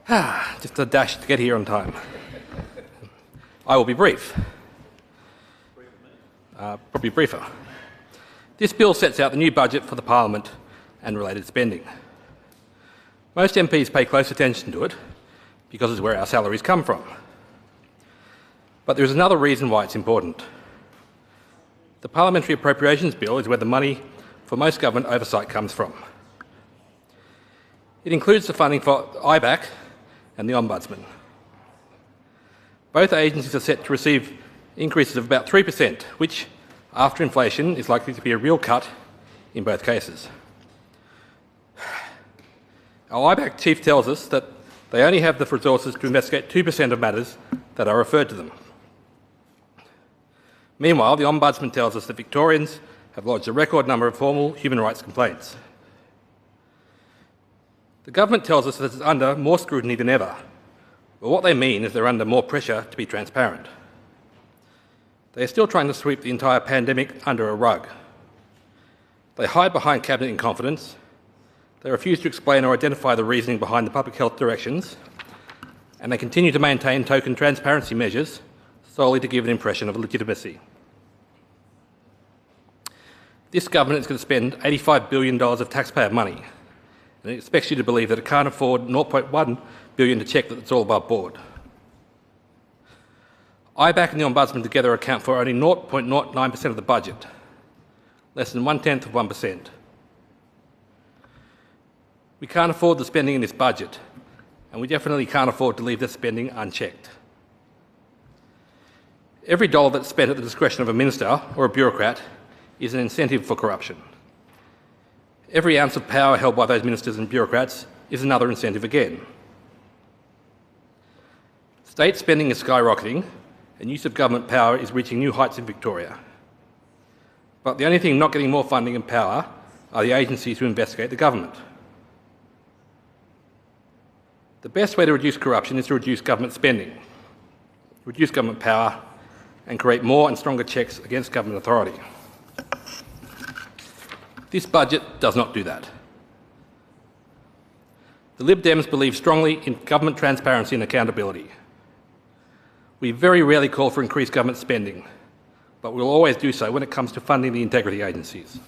Just a dash to get here on time. I will be brief. Probably briefer. This bill sets out the new budget for the Parliament and related spending. Most MPs pay close attention to it because it's where our salaries come from. But there is another reason why it's important. The Parliamentary Appropriations Bill is where the money for most government oversight comes from. It includes the funding for IBAC and the Ombudsman. Both agencies are set to receive increases of about 3%, which, after inflation, is likely to be a real cut in both cases. Our IBAC chief tells us that they only have the resources to investigate 2% of matters that are referred to them. Meanwhile, the Ombudsman tells us that Victorians have lodged a record number of formal human rights complaints. The government tells us that it's under more scrutiny than ever, but what they mean is they're under more pressure to be transparent. They are still trying to sweep the entire pandemic under a rug. They hide behind cabinet incompetence. They refuse to explain or identify the reasoning behind the public health directions, and they continue to maintain token transparency measures solely to give an impression of legitimacy. This government is going to spend $85 billion of taxpayer money, and it expects you to believe that it can't afford $0.1 billion to check that it's all above board. IBAC and the Ombudsman together account for only 0.09% of the budget, less than 1/10 of 1%. We can't afford the spending in this budget, and we definitely can't afford to leave this spending unchecked. Every dollar that's spent at the discretion of a minister or a bureaucrat is an incentive for corruption. Every ounce of power held by those ministers and bureaucrats is another incentive again. State spending is skyrocketing, and use of government power is reaching new heights in Victoria. But the only thing not getting more funding and power are the agencies who investigate the government. The best way to reduce corruption is to reduce government spending, reduce government power, and create more and stronger checks against government authority. This budget does not do that. The Lib Dems believe strongly in government transparency and accountability. We very rarely call for increased government spending, but we'll always do so when it comes to funding the integrity agencies.